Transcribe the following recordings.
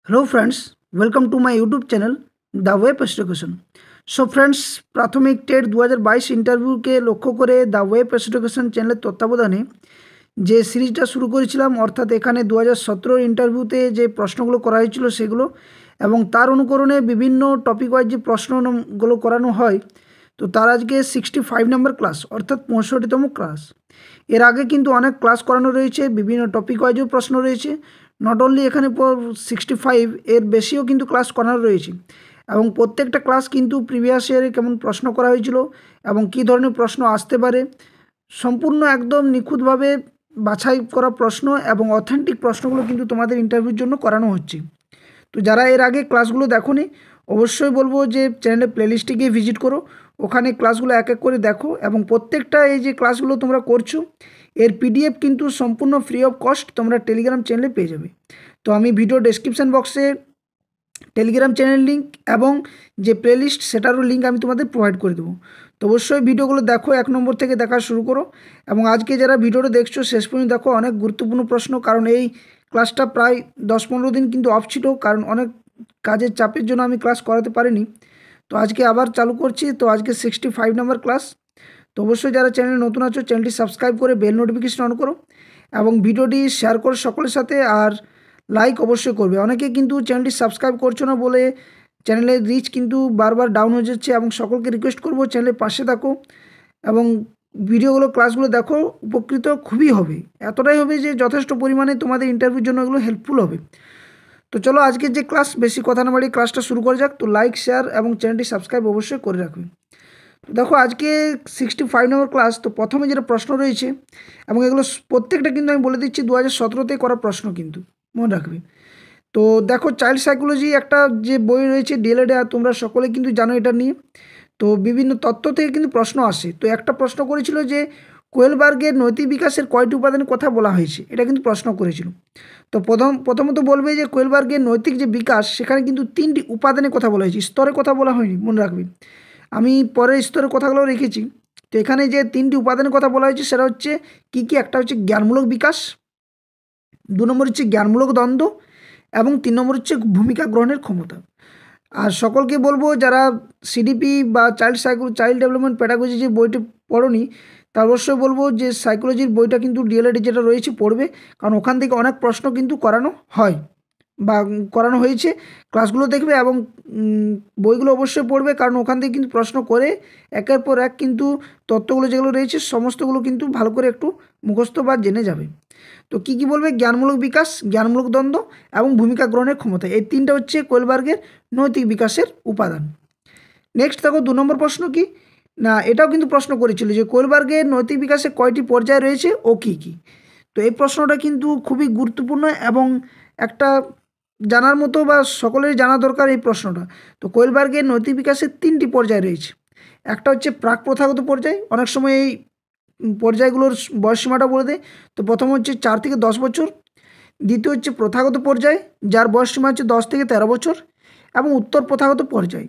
Hello friends, welcome to my YouTube channel the web education. So friends, प्राथमिक TET 2022 interview के लक्ष्य करे the web education channel तत्त्वावधाने যে সিরিজটা শুরু করেছিলাম, অর্থাৎ এখানে 2017 ইন্টারভিউতে যে প্রশ্নগুলো করা হয়েছিল সেগুলো এবং তার অনুকরণে বিভিন্ন টপিক ওয়াইজ যে প্রশ্নগুলো করানো হয়, তো তার আজকে 65 নম্বর ক্লাস, অর্থাৎ 65তম ক্লাস। এর আগে কিন্তু অনেক ক্লাস করানো রয়েছে, বিভিন্ন টপিক ওয়াইজও প্রশ্ন রয়েছে। নট অনলি এখানে 65, এর বেশিও কিন্তু ক্লাস করানো রয়েছে এবং প্রত্যেকটা ক্লাস কিন্তু প্রিভিয়াস ইয়ারে কেমন প্রশ্ন করা হয়েছিল এবং কী ধরনের প্রশ্ন আসতে পারে, সম্পূর্ণ একদম নিখুঁতভাবে বাছাই করা প্রশ্ন এবং অথেন্টিক প্রশ্নগুলো কিন্তু তোমাদের ইন্টারভিউর জন্য করানো হচ্ছে। তো যারা এর আগে ক্লাসগুলো দেখোনি, অবশ্যই বলবো যে চ্যানেলের প্লেলিস্টে গিয়ে ভিজিট করো, ওখানে ক্লাসগুলো এক এক করে দেখো এবং প্রত্যেকটা এই যে ক্লাসগুলো তোমরা করছো এর পিডিএফ কিন্তু সম্পূর্ণ ফ্রি অফ কস্ট তোমরা টেলিগ্রাম চ্যানেলে পেয়ে যাবে। তো আমি ভিডিও ডেসক্রিপশান বক্সে টেলিগ্রাম চ্যানেল লিঙ্ক এবং যে প্লেলিস্ট সেটারও লিঙ্ক আমি তোমাদের প্রোভাইড করে দেবো। তো অবশ্যই ভিডিওগুলো দেখো, 1 নম্বর থেকে দেখা শুরু করো এবং আজকে যারা ভিডিওটা দেখছো শেষ পর্যন্ত দেখো, অনেক গুরুত্বপূর্ণ প্রশ্ন। কারণ এই ক্লাসটা প্রায় 10-15 দিন কিন্তু অফ ছিল, কারণ অনেক কাজের চাপের জন্য আমি ক্লাস করাতে পারিনি। তো আজকে আবার চালু করছি। তো আজকে 65 নম্বর ক্লাস। তো অবশ্যই যারা চ্যানেলে নতুন আছো চ্যানেলটি সাবস্ক্রাইব করে বেল নোটিফিকেশন অন করো এবং ভিডিওটি শেয়ার করো সকলের সাথে, আর লাইক অবশ্যই করবে। অনেকে কিন্তু চ্যানেলটি সাবস্ক্রাইব করছো না বলে চ্যানেলের রিচ কিন্তু বারবার ডাউন হয়ে যাচ্ছে এবং সকলকে রিকোয়েস্ট করবো চ্যানেলের পাশে থাকো এবং ভিডিওগুলো ক্লাসগুলো দেখো, উপকৃত খুবই হবে। এতটাই হবে যে যথেষ্ট পরিমাণে তোমাদের ইন্টারভিউর জন্য এগুলো হেল্পফুল হবে। তো চলো আজকের যে ক্লাস, বেশি কথা না বাড়িয়ে ক্লাসটা শুরু করা যাক। তো লাইক, শেয়ার এবং চ্যানেলটি সাবস্ক্রাইব অবশ্যই করে রাখবে। তো দেখো আজকে 65 নম্বর ক্লাস। তো প্রথমে যেটা প্রশ্ন রয়েছে এবং এগুলো প্রত্যেকটা কিন্তু আমি বলে দিচ্ছি 2017তে করা প্রশ্ন, কিন্তু মনে রাখবে। তো দেখো, চাইল্ড সাইকোলজি একটা যে বই রয়েছে ডিএলএড, তোমরা সকলে কিন্তু জানো এটা নিয়ে। তো বিভিন্ন তত্ত্ব থেকে কিন্তু প্রশ্ন আসে। তো একটা প্রশ্ন করেছিল যে কোয়েলবার্গের নৈতিক বিকাশের কয়টি উপাদানের কথা বলা হয়েছে, এটা কিন্তু প্রশ্ন করেছিল। তো প্রথমত বলবে যে কোয়েলবার্গের নৈতিক যে বিকাশ সেখানে কিন্তু 3টি উপাদানের কথা বলা হয়েছে, স্তরের কথা বলা হয়নি, মনে রাখবে। আমি পরের স্তরের কথাগুলো রেখেছি। তো এখানে যে 3টি উপাদানের কথা বলা হয়েছে সেটা হচ্ছে কী কী, একটা হচ্ছে জ্ঞানমূলক বিকাশ, 2 নম্বর হচ্ছে জ্ঞানমূলক দ্বন্দ্ব এবং 3 নম্বর হচ্ছে ভূমিকা গ্রহণের ক্ষমতা। আর সকলকে বলবো যারা সিডিপি বা চাইল্ড ডেভেলপমেন্ট প্যাডাগজি যে বইটি পড়োনি, তা অবশ্যই বলবো যে সাইকোলজির বইটা কিন্তু ডিএলএড যেটা রয়েছে পড়বে, কারণ ওখান থেকে অনেক প্রশ্ন কিন্তু করানো হয় বা করানো হয়েছে। ক্লাসগুলো দেখবে এবং বইগুলো অবশ্যই পড়বে, কারণ ওখান থেকে কিন্তু প্রশ্ন করে একের পর এক কিন্তু তত্ত্বগুলো যেগুলো রয়েছে সমস্তগুলো কিন্তু ভালো করে একটু মুখস্থ বা জেনে যাবে। তো কী কী বলবে, জ্ঞানমূলক বিকাশ, জ্ঞানমূলক দ্বন্দ্ব এবং ভূমিকা গ্রহণের ক্ষমতা, এই 3টা হচ্ছে কোয়েলবার্গের নৈতিক বিকাশের উপাদান। নেক্সট দেখো 2 নম্বর প্রশ্ন কি না, এটাও কিন্তু প্রশ্ন করেছিল যে কোয়েলবার্গের নৈতিক বিকাশে কয়টি পর্যায় রয়েছে ও কী কী। তো এই প্রশ্নটা কিন্তু খুবই গুরুত্বপূর্ণ এবং একটা জানার মতো বা সকলেরই জানা দরকার এই প্রশ্নটা। তো কোয়েলবার্গের নৈতিক বিকাশের 3টি পর্যায় রয়েছে। একটা হচ্ছে প্রাক প্রথাগত পর্যায়, অনেক সময় এই পর্যায়গুলোর বয়সসীমাটা বলে দেয়। তো প্রথম হচ্ছে 4 থেকে 10 বছর, দ্বিতীয় হচ্ছে প্রথাগত পর্যায় যার বয়সসীমা হচ্ছে 10 থেকে 13 বছর, এবং উত্তর প্রথাগত পর্যায়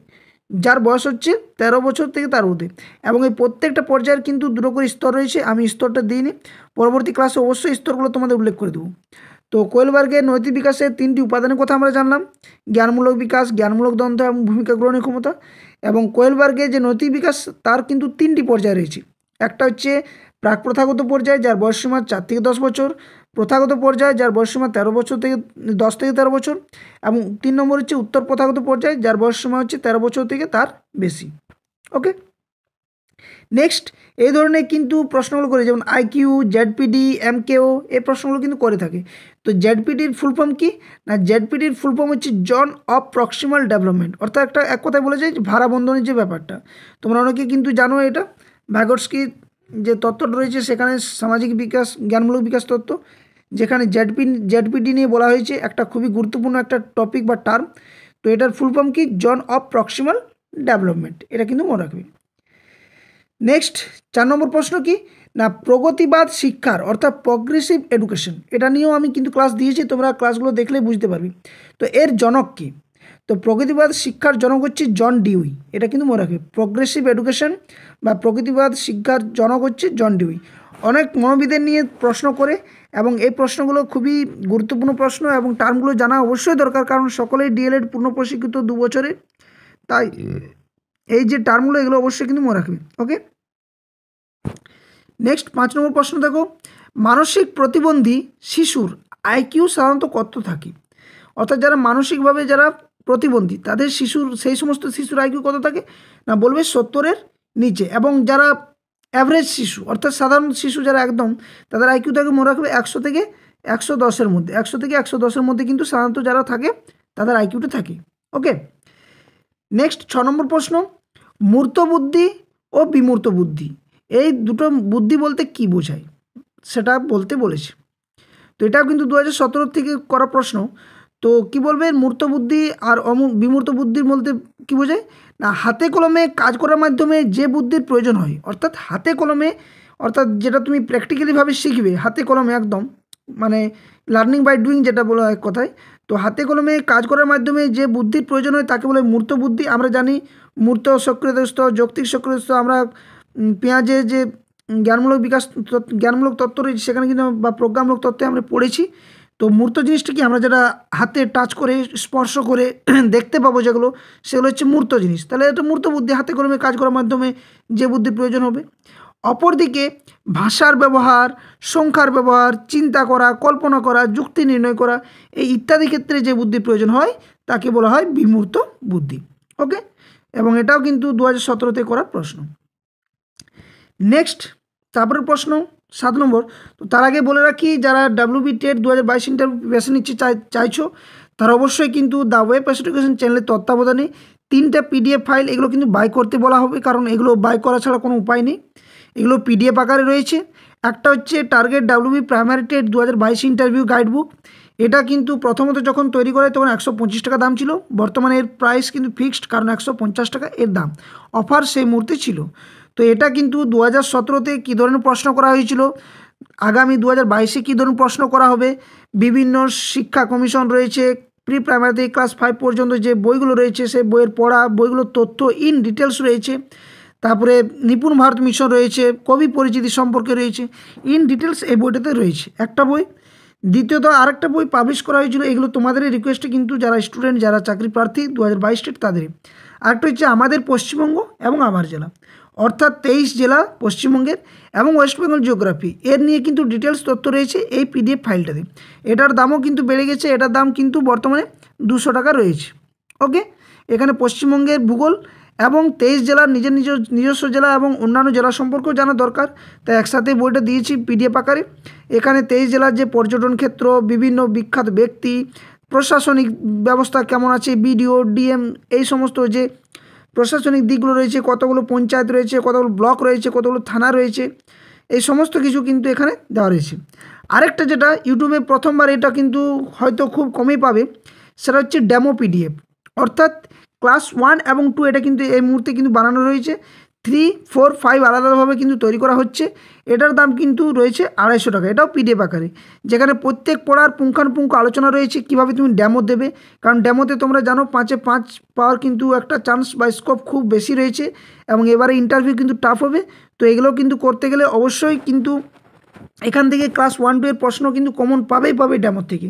যার বয়স হচ্ছে 13 বছর থেকে তার ঊর্ধ্বে। এবং এই প্রত্যেকটা পর্যায়ের কিন্তু দুটো করে স্তর রয়েছে, আমি স্তরটা দিইনি, পরবর্তী ক্লাসে অবশ্যই স্তরগুলো তোমাদের উল্লেখ করে দেবো। তো কোয়েলবার্গের নৈতিক বিকাশের 3টি উপাদানের কথা আমরা জানলাম, জ্ঞানমূলক বিকাশ, জ্ঞানমূলক দ্বন্দ্ব এবং ভূমিকা গ্রহণের ক্ষমতা। এবং কোয়েলবার্গের যে নৈতিক বিকাশ তার কিন্তু 3টি পর্যায় রয়েছে। একটা হচ্ছে প্রাক প্রথাগত পর্যায় যার বয়সসীমা 4 থেকে 10 বছর, প্রথাগত পর্যায় যার বয়সসীমা 10 থেকে 13 বছর, এবং 3 নম্বর হচ্ছে উত্তর প্রথাগত পর্যায় যার বয়সসীমা হচ্ছে 13 বছর থেকে তার বেশি। ওকে, নেক্সট এই ধরনের কিন্তু প্রশ্নগুলো করে, যেমন আইকিউ, জেডপিডি, এমকেও, এই প্রশ্নগুলো কিন্তু করে থাকে। তো জেডপিডির ফুল ফর্ম কি না, জেডপিডির ফুল ফর্ম হচ্ছে জোন অফ প্রক্সিমাল ডেভেলপমেন্ট, অর্থাৎ এক কথায় বলে যায় ভাড়া বন্ধনের যে ব্যাপারটা, তোমরা অনেকে কিন্তু জানো এটা। ভ্যাগটস্কি যে তত্ত্বটা রয়েছে সেখানে সামাজিক বিকাশ, জ্ঞানমূলক বিকাশ তত্ত্ব, যেখানে জেডপিডি নিয়ে বলা হয়েছে, একটা খুবই গুরুত্বপূর্ণ একটা টপিক বা টার্ম। তো এটার ফুল ফর্ম কি, জোন অফ প্রক্সিমাল ডেভেলপমেন্ট, এটা কিন্তু মনে রাখবে। নেক্সট 4 নম্বর প্রশ্ন কি না, প্রগতিবাদ শিক্ষার অর্থাৎ প্রগ্রেসিভ এডুকেশন, এটা নিয়েও আমি কিন্তু ক্লাস দিয়েছি, তোমরা ক্লাসগুলো দেখলেই বুঝতে পারবে। তো এর জনক কি, তো প্রগতিবাদ শিক্ষার জনক হচ্ছে জন ডিউই, এটা কিন্তু মনে রাখবে। প্রগ্রেসিভ এডুকেশন বা প্রগতিবাদ শিক্ষার জনক হচ্ছে জন ডিউই। অনেক মনোবিদের নিয়ে প্রশ্ন করে এবং এই প্রশ্নগুলো খুবই গুরুত্বপূর্ণ প্রশ্ন এবং টার্মগুলো জানা অবশ্যই দরকার, কারণ সকলেই ডিএলএড পূর্ণ প্রশিক্ষিত 2 বছরে, তাই এই যে টার্মগুলো এগুলো অবশ্যই কিন্তু মনে রাখবে। ওকে, নেক্সট 5 নম্বর প্রশ্ন দেখো, মানসিক প্রতিবন্ধী শিশুর আইকিউ সাধারণত কত থাকে? অর্থাৎ যারা মানসিকভাবে যারা প্রতিবন্ধী তাদের সেই সমস্ত শিশুর আইকিউ কত থাকে না, বলবে 70-এর নিচে। এবং যারা অ্যাভারেজ শিশু অর্থাৎ সাধারণ শিশু যারা একদম, তাদের আইকিউ থাকে মনে রাখবে 100 থেকে 110-এর মধ্যে। 100 থেকে 110-এর মধ্যে কিন্তু সাধারণত যারা থাকে তাদের আইকিউটা থাকে। ওকে, নেক্সট 6 নম্বর প্রশ্ন, মূর্ত বুদ্ধি ও বিমূর্ত বুদ্ধি, এই দুটো বুদ্ধি বলতে কি বোঝায় সেটা বলতে বলেছে। তো এটাও কিন্তু 2017 থেকে করা প্রশ্ন। তো কি বলবে, মূর্ত বুদ্ধি আর বিমূর্ত বুদ্ধির মধ্যে কি বোঝায় না, হাতে কলমে কাজ করার মাধ্যমে যে বুদ্ধির প্রয়োজন হয়, অর্থাৎ হাতে কলমে, অর্থাৎ যেটা তুমি প্র্যাকটিক্যালিভাবে শিখবে হাতে কলমে একদম, মানে লার্নিং বাই ডুইং যেটা বলা হয় কথায়। তো হাতে কলমে কাজ করার মাধ্যমে যে বুদ্ধির প্রয়োজন হয় তাকে বলে মূর্ত বুদ্ধি। আমরা জানি মূর্ত, সক্রিয় স্তর, যৌক্তিক সক্রিয় স্তর, আমরা পেঁয়াজের যে জ্ঞানমূলক তত্ত্ব রয়েছে সেখানে কিন্তু বা প্রজ্ঞামূলক তত্ত্বে আমরা পড়েছি। তো মূর্ত জিনিসটা কি, আমরা যেটা হাতে টাচ করে স্পর্শ করে দেখতে পাবো যেগুলো, সেগুলো হচ্ছে মূর্ত জিনিস। তাহলে এটা মূর্ত বুদ্ধি, হাতে কলমে কাজ করার মাধ্যমে যে বুদ্ধির প্রয়োজন হবে। অপরদিকে ভাষার ব্যবহার, সংখ্যার ব্যবহার, চিন্তা করা, কল্পনা করা, যুক্তি নির্ণয় করা, এই ইত্যাদি ক্ষেত্রে যে বুদ্ধির প্রয়োজন হয় তাকে বলা হয় বিমূর্ত বুদ্ধি। ওকে, এবং এটাও কিন্তু 2017-তে করা প্রশ্ন। নেক্সট তারপরের প্রশ্ন 7 নম্বর। তো তার আগে বলে রাখি, যারা WB টেট 2022 ইন্টারভিউ প্রিপারেশন নিচ্ছে চাইছো, তারা অবশ্যই কিন্তু দ্য ওয়েব এডুকেশন চ্যানেলের তত্ত্বাবধানে 3টা PDF ফাইল এগুলো কিন্তু বাই করতে বলা হবে, কারণ এগুলো বাই করা ছাড়া কোনো উপায় নেই। এগুলো PDF আকারে রয়েছে। একটা হচ্ছে target WB primary TET 2022 interview guidebook. এটা কিন্তু প্রথমত যখন তৈরি করে তখন 125 টাকা দাম ছিল, বর্তমানে এর প্রাইস কিন্তু ফিক্সড, কারণ 150 টাকা এর দাম, অফার সেই মুহূর্তে ছিল। তো এটা কিন্তু 2017-তে কী ধরনের প্রশ্ন করা হয়েছিল, আগামী 2022-এ কী ধরনের প্রশ্ন করা হবে, বিভিন্ন শিক্ষা কমিশন রয়েছে, প্রি প্রাইমারি থেকে ক্লাস 5 পর্যন্ত যে বইগুলো রয়েছে সেই বইয়ের পড়া, বইগুলোর তথ্য ইন ডিটেলস রয়েছে। তারপরে নিপুণ ভারত মিশন রয়েছে, কবি পরিচিতি সম্পর্কে রয়েছে, ইন ডিটেলস এই বইটাতে রয়েছে একটা বই। দ্বিতীয়ত আরেকটা বই পাবলিশ করা হয়েছিল, এগুলো তোমাদের রিকোয়েস্টে কিন্তু যারা স্টুডেন্ট, যারা চাকরি প্রার্থী 2022 টেট তাদের। আরেকটা হচ্ছে আমাদের পশ্চিমবঙ্গ এবং আমার জেলা, অর্থাৎ 23 জেলা পশ্চিমবঙ্গের এবং ওয়েস্ট বেঙ্গল জিওগ্রাফি, এর নিয়ে কিন্তু ডিটেলস তথ্য রয়েছে এই PDF ফাইলটাতে। এটার দামও কিন্তু বেড়ে গেছে, এটার দাম কিন্তু বর্তমানে 200 টাকা রয়েছে। ওকে, এখানে পশ্চিমবঙ্গের ভূগোল এবং 23 জেলার নিজস্ব জেলা এবং অন্যান্য জেলা সম্পর্কেও জানা দরকার, তাই একসাথে বইটা দিয়েছি PDF আকারে। এখানে 23 জেলার যে পর্যটন ক্ষেত্র, বিভিন্ন বিখ্যাত ব্যক্তি, প্রশাসনিক ব্যবস্থা কেমন আছে, BDO DM, এই সমস্ত যে প্রশাসনিক দিকগুলো রয়েছে, কতগুলো পঞ্চায়েত রয়েছে, কতগুলো ব্লক রয়েছে, কতগুলো থানা রয়েছে, এই সমস্ত কিছু কিন্তু এখানে দেওয়া রয়েছে। আরেকটা যেটা ইউটিউবে প্রথমবার, এটা কিন্তু হয়তো খুব কমই পাবে, সেটা হচ্ছে ডেমো PDF, অর্থাৎ ক্লাস 1 এবং 2 এটা কিন্তু এই মুহূর্তে কিন্তু বানানো রয়েছে, 3, 4, 5 আলাদাভাবে কিন্তু তৈরি করা হচ্ছে। এটার দাম কিন্তু রয়েছে 250 টাকা, এটাও PDF আকারে, যেখানে প্রত্যেক পড়ার পুঙ্খানুপুঙ্খ আলোচনা রয়েছে, কিভাবে তুমি ডেমো দেবে, কারণ ডেমোতে তোমরা জানো 5-এ 5 পাওয়ার কিন্তু একটা চান্স বা স্কোপ খুব বেশি রয়েছে, এবং এবারে ইন্টারভিউ কিন্তু টাফ হবে। তো এগুলো কিন্তু করতে গেলে অবশ্যই কিন্তু এখান থেকে ক্লাস 1-2 এর প্রশ্ন কিন্তু কমন পাবে ডেমোর থেকে।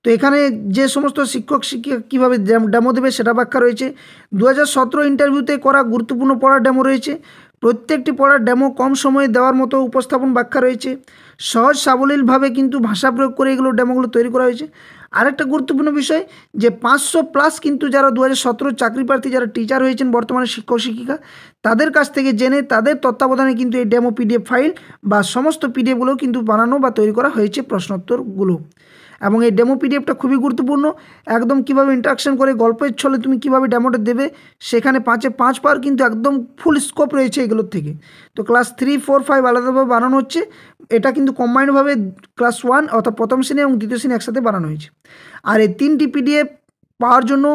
তো এখানে যে সমস্ত শিক্ষিকা কীভাবে ডেমো দেবে সেটা ব্যাখ্যা রয়েছে। 2017 ইন্টারভিউতে করা গুরুত্বপূর্ণ পড়ার ডেমো রয়েছে, প্রত্যেকটি পড়ার ডেমো কম সময়ে দেওয়ার মতো উপস্থাপন ব্যাখ্যা রয়েছে, সহজ সাবলীলভাবে কিন্তু ভাষা প্রয়োগ করে এগুলো ডেমোগুলো তৈরি করা হয়েছে। আরেকটা গুরুত্বপূর্ণ বিষয় যে 500+ কিন্তু যারা 2017 চাকরি প্রার্থী, যারা টিচার হয়েছেন বর্তমানে শিক্ষক শিক্ষিকা, তাদের কাছ থেকে জেনে তাদের তত্ত্বাবধানে কিন্তু এই ডেমো PDF ফাইল বা সমস্ত PDFগুলো কিন্তু বানানো বা তৈরি করা হয়েছে প্রশ্নোত্তরগুলো। এবং এই ডেমো PDFটা খুবই গুরুত্বপূর্ণ, একদম কীভাবে ইন্টারাকশন করে গল্পের ছলে তুমি কীভাবে ডেমোটা দেবে, সেখানে 5-এ 5 পাওয়ার কিন্তু একদম ফুল স্কোপ রয়েছে এগুলোর থেকে। তো ক্লাস 3, 4, 5 আলাদাভাবে বানানো হচ্ছে, এটা কিন্তু কম্বাইন্ডভাবে ক্লাস 1 অর্থাৎ প্রথম শ্রেণী এবং দ্বিতীয় শ্রেণী একসাথে বানানো হয়েছে। আর এই 3টি PDF পাওয়ার জন্য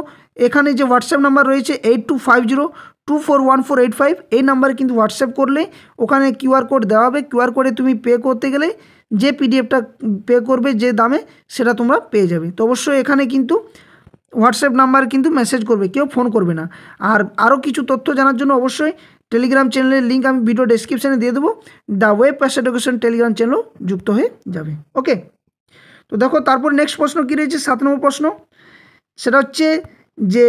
এখানে যে হোয়াটসঅ্যাপ নাম্বার রয়েছে 8250241485, এই নাম্বারে কিন্তু হোয়াটসঅ্যাপ করলে ওখানে QR কোড দেওয়া হবে, QR কোডে তুমি পে করতে গেলে যে PDFটা পে করবে যে দামে সেটা তোমরা পেয়ে যাবে। তো অবশ্যই এখানে কিন্তু হোয়াটসঅ্যাপ নাম্বার কিন্তু মেসেজ করবে, কেউ ফোন করবে না। আর আরও কিছু তথ্য জানার জন্য অবশ্যই টেলিগ্রাম চ্যানেলের লিঙ্ক আমি ভিডিও ডেসক্রিপশানে দিয়ে দেবো, the web past education Telegram চ্যানেলও যুক্ত হয়ে যাবে। ওকে, তো দেখো তারপর নেক্সট প্রশ্ন কী রয়েছে, 7 নম্বর প্রশ্ন, সেটা হচ্ছে যে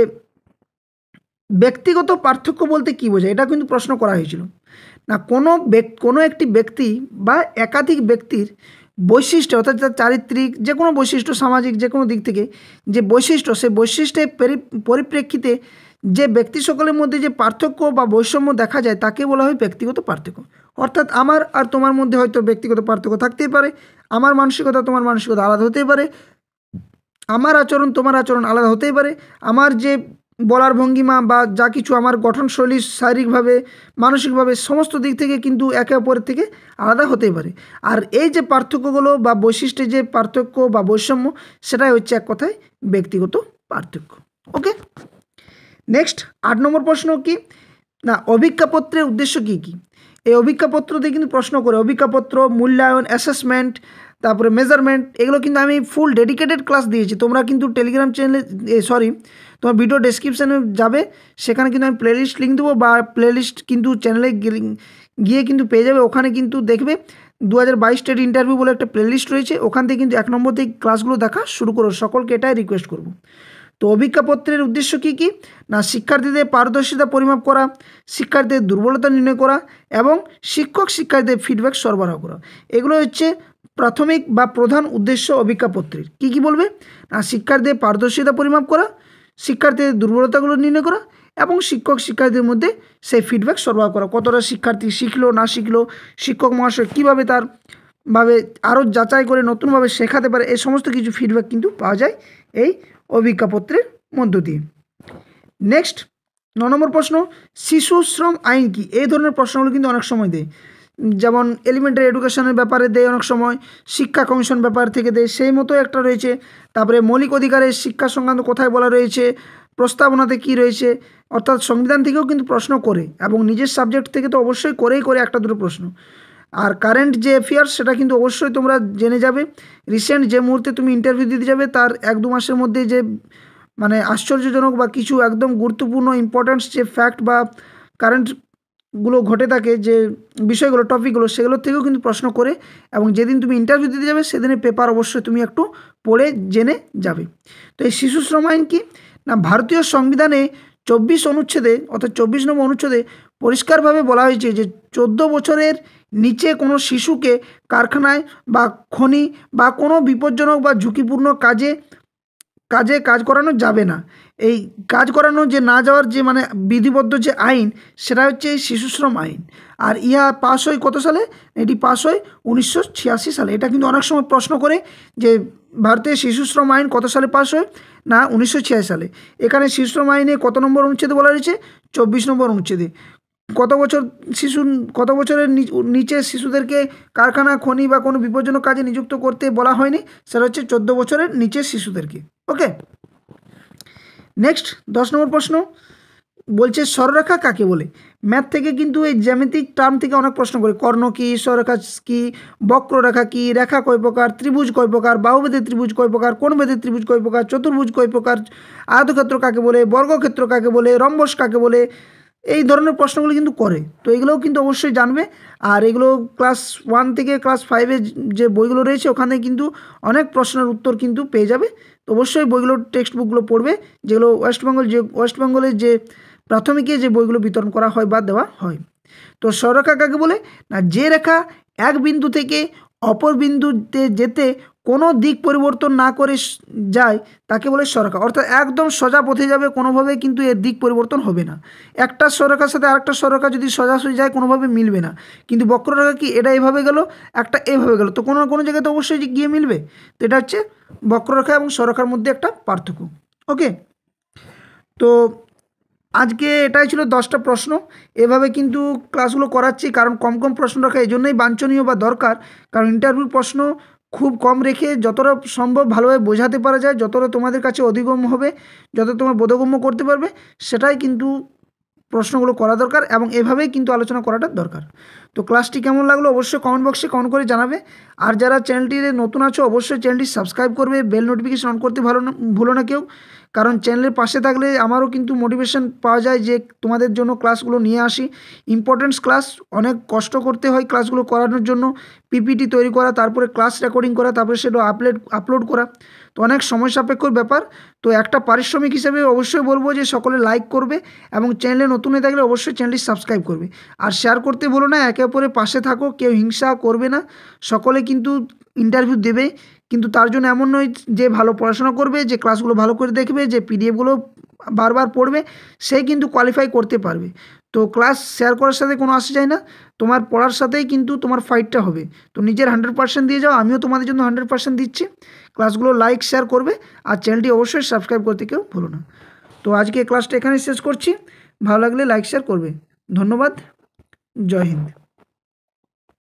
ব্যক্তিগত পার্থক্য বলতে কী বোঝায়। এটা কিন্তু প্রশ্ন করা হয়েছিল না, কোনো একটি ব্যক্তি বা একাধিক ব্যক্তির বৈশিষ্ট্য, অর্থাৎ তার চারিত্রিক যে কোনো বৈশিষ্ট্য, সামাজিক যে কোনো দিক থেকে যে বৈশিষ্ট্য, সেই বৈশিষ্ট্যের পরিপ্রেক্ষিতে যে ব্যক্তি সকলের মধ্যে যে পার্থক্য বা বৈষম্য দেখা যায় তাকে বলা হয় ব্যক্তিগত পার্থক্য। অর্থাৎ আমার আর তোমার মধ্যে হয়তো ব্যক্তিগত পার্থক্য থাকতেই পারে, আমার মানসিকতা তোমার মানসিকতা আলাদা হতেই পারে, আমার আচরণ তোমার আচরণ আলাদা হতেই পারে, আমার যে বলার ভঙ্গিমা বা যা কিছু আমার গঠনশৈলী শারীরিকভাবে মানসিকভাবে সমস্ত দিক থেকে কিন্তু একে অপরের থেকে আলাদা হতেই পারে। আর এই যে পার্থক্যগুলো বা বৈশিষ্ট্যের যে পার্থক্য বা বৈষম্য, সেটাই হচ্ছে এক কথায় ব্যক্তিগত পার্থক্য। ওকে, নেক্সট 8 নম্বর প্রশ্ন কি না, অভিজ্ঞাপত্রের উদ্দেশ্য কী কী। এই অভিজ্ঞাপত্র দিয়ে কিন্তু প্রশ্ন করে, অভিজ্ঞাপত্র, মূল্যায়ন, অ্যাসেসমেন্ট, তারপরে মেজারমেন্ট, এগুলো কিন্তু আমি ফুল ডেডিকেটেড ক্লাস দিয়েছি। তোমরা কিন্তু টেলিগ্রাম চ্যানেলে তোমার ভিডিও ডেসক্রিপশানে যাবে, সেখানে কিন্তু আমি প্লেলিস্ট লিঙ্ক দেবো, বা প্লেলিস্ট কিন্তু চ্যানেলে গিয়ে কিন্তু পেয়ে যাবে। ওখানে কিন্তু দেখবে 2022 স্টেট ইন্টারভিউ বলে একটা প্লেলিস্ট রয়েছে, ওখান থেকে কিন্তু 1 নম্বর থেকে ক্লাসগুলো দেখা শুরু করো। সকলকে এটাই রিকোয়েস্ট করব। তো অভিজ্ঞাপত্রের উদ্দেশ্য কী কী না, শিক্ষার্থীদের পারদর্শিতা পরিমাপ করা, শিক্ষার্থীদের দুর্বলতা নির্ণয় করা এবং শিক্ষার্থীদের ফিডব্যাক সরবরাহ করা। এগুলো হচ্ছে প্রাথমিক বা প্রধান উদ্দেশ্য অভিজ্ঞাপত্রের। কী কী বলবে না, শিক্ষার্থীদের পারদর্শিতা পরিমাপ করা, শিক্ষার্থীদের দুর্বলতাগুলো নির্ণয় করা এবং শিক্ষার্থীদের মধ্যে সেই ফিডব্যাক সরবরাহ করা। কতটা শিক্ষার্থী শিখলো না শিখলো, শিক্ষক মহাশয় কীভাবে তার আরও যাচাই করে নতুনভাবে শেখাতে পারে, এই সমস্ত কিছু ফিডব্যাক কিন্তু পাওয়া যায় এই অভিজ্ঞাপত্রের মধ্য দিয়ে। নেক্সট 9 নম্বর প্রশ্ন, শিশু শ্রম আইন কি। এই ধরনের প্রশ্নগুলো কিন্তু অনেক সময় দেয়, যেমন এলিমেন্টারি এডুকেশনের ব্যাপারে দেয়, অনেক সময় শিক্ষা কমিশন ব্যাপার থেকে দেয়, সেই মতো একটা রয়েছে। তারপরে মৌলিক অধিকারের শিক্ষা সংক্রান্ত কোথায় বলা রয়েছে, প্রস্তাবনাতে কি রয়েছে, অর্থাৎ সংবিধান থেকেও কিন্তু প্রশ্ন করে, এবং নিজের সাবজেক্ট থেকে তো অবশ্যই করে একটা দুটো প্রশ্ন। আর কারেন্ট যে অ্যাফেয়ার্স, সেটা কিন্তু অবশ্যই তোমরা জেনে যাবে। রিসেন্ট যে মুহূর্তে তুমি ইন্টারভিউ দিতে যাবে, তার 1-2 মাসের মধ্যে যে আশ্চর্যজনক বা কিছু একদম গুরুত্বপূর্ণ ইম্পর্ট্যান্স যে ফ্যাক্ট বা কারেন্টগুলো ঘটে থাকে, যে বিষয়গুলো টপিকগুলো, সেগুলোর থেকেও কিন্তু প্রশ্ন করে, এবং যেদিন তুমি ইন্টারভিউ দিতে যাবে সেদিনের পেপার অবশ্যই তুমি একটু পড়ে জেনে যাবে। তো এই শিশু শ্রম আইন কি না, ভারতীয় সংবিধানে 24 অনুচ্ছেদে, অর্থাৎ 24 নম্বর অনুচ্ছেদে পরিষ্কারভাবে বলা হয়েছে যে 14 বছরের নিচে কোনো শিশুকে কারখানায় বা খনি বা কোনো বিপজ্জনক বা ঝুঁকিপূর্ণ কাজ করানো যাবে না। এই কাজ করানো যে না যাওয়ার যে বিধিবদ্ধ যে আইন, সেটা হচ্ছে এই শিশু শ্রম আইন। আর ইহা পাস হয় কত সালে, এটি পাস হয় 1986 সালে। এটা কিন্তু অনেক সময় প্রশ্ন করে যে ভারতের শিশু শ্রম আইন কত সালে পাস হয় না, 1986 সালে। এখানে শিশু শ্রম আইনে কত নম্বর অনুচ্ছেদে বলা রয়েছে, 24 নম্বর অনুচ্ছেদে। কত বছরের নিচে শিশুদেরকে কারখানা, খনি বা কোনো বিপজ্জনক কাজে নিযুক্ত করতে বলা হয়নি, সেটা হচ্ছে 14 বছরের নিচে শিশুদেরকে। ওকে, নেক্সট 10 নম্বর প্রশ্ন বলছে সরলরেখা কাকে বলে। ম্যাথ থেকে কিন্তু এই জ্যামিতিক টার্ম থেকে অনেক প্রশ্ন করে, কর্ণ কী, সরলরেখা কী, বক্ররেখা কী, রেখা কয় প্রকার, ত্রিভুজ কয় প্রকার, বাহুবেদের ত্রিভুজ কয় প্রকার, কোণবেদের ত্রিভুজ কয় প্রকার, চতুর্ভুজ কয় প্রকার, আয়তক্ষেত্র কাকে বলে, বর্গক্ষেত্র কাকে বলে, রম্বস কাকে বলে, এই ধরনের প্রশ্নগুলো কিন্তু করে। তো এগুলোও কিন্তু অবশ্যই জানবে। আর এগুলো ক্লাস 1 থেকে ক্লাস 5-এ যে বইগুলো রয়েছে, ওখানে কিন্তু অনেক প্রশ্নের উত্তর কিন্তু পেয়ে যাবে। তো অবশ্যই বইগুলো, টেক্সট বুকগুলো পড়বে, যেগুলো ওয়েস্ট বেঙ্গলের যে প্রাথমিকে যে বইগুলো বিতরণ করা হয় বা দেওয়া হয়। তো সরলরেখা কাকে বলে না, যে রেখা এক বিন্দু থেকে অপর বিন্দুতে যেতে কোনো দিক পরিবর্তন না করে যায় তাকে বলে সরলরেখা। অর্থাৎ একদম সোজা পথে যাবে, কোনোভাবে কিন্তু এর দিক পরিবর্তন হবে না। একটা সরলরেখার সাথে আরেকটা সরলরেখা যদি সোজাসুজি যায়, কোনোভাবে মিলবে না। কিন্তু বক্ররেখা কি, এটা এভাবে গেল, একটা এভাবে গেল, তো কোনো না কোনো জায়গায় তো অবশ্যই গিয়ে মিলবে। তো এটা হচ্ছে বক্ররেখা এবং সরলরেখার মধ্যে একটা পার্থক্য। ওকে, তো আজকে এটাই ছিল 10টা প্রশ্ন। এভাবে কিন্তু ক্লাসগুলো করাচ্ছি, কারণ কম প্রশ্ন রাখা এই জন্যই বাঞ্ছনীয় বা দরকার, কারণ ইন্টারভিউর প্রশ্ন খুব কম রেখে যতটা সম্ভব ভালোভাবে বোঝাতে পারা যায়, যতটা তোমাদের কাছে অধিগম্য হবে, যত তোমরা বোধগম্য করতে পারবে, সেটাই কিন্তু প্রশ্নগুলো করা দরকার, এবং এভাবেই কিন্তু আলোচনা করাটা দরকার। তো ক্লাসটি কেমন লাগলো অবশ্যই কমেন্ট বক্সে কমেন্ট করে জানাবে। আর যারা চ্যানেলটিতে নতুন আছো, অবশ্যই চ্যানেলটি সাবস্ক্রাইব করবে, বেল নোটিফিকেশন অন করতে ভুলো না কেউ, কারণ চ্যানেলের পাশে থাকলে আমারও কিন্তু মোটিভেশন পাওয়া যায় যে তোমাদের জন্য ক্লাসগুলো নিয়ে আসি। ইম্পর্টেন্স ক্লাস, অনেক কষ্ট করতে হয় ক্লাসগুলো করানোর জন্য, পিপিটি তৈরি করা, তারপরে ক্লাস রেকর্ডিং করা, তারপরে সেটা আপলোড করা, তো অনেক সময় সাপেক্ষর ব্যাপার। তো একটা পারিশ্রমিক হিসেবে অবশ্যই বলবো যে সকলে লাইক করবে এবং চ্যানেলে নতুন হয়ে থাকলে অবশ্যই চ্যানেলটি সাবস্ক্রাইব করবে। আর শেয়ার করতে বলো না, একে অপরের পাশে থাকো, কেউ হিংসা করবে না। সকলে কিন্তু ইন্টারভিউ দেবে, কিন্তু তার জন্য এমন নয় যে ভালো পড়াশোনা করবে, যে ক্লাসগুলো ভালো করে দেখবে, যে পিডিএফগুলো বারবার পড়বে, সে কিন্তু কোয়ালিফাই করতে পারবে। তো ক্লাস শেয়ার করার সাথে কোনো আসে যায় না, তোমার পড়ার সাথেই কিন্তু তোমার ফাইটটা হবে। তো নিজের 100% দিয়ে যাও, আমিও তোমাদের জন্য 100% দিচ্ছি। ক্লাসগুলো লাইক শেয়ার করবে আর চ্যানেলটি অবশ্যই সাবস্ক্রাইব করতে কেউ ভুলো না। তো আজকে ক্লাসটা এখানে শেষ করছি, ভালো লাগলে লাইক শেয়ার করবে। ধন্যবাদ, জয় হিন্দ।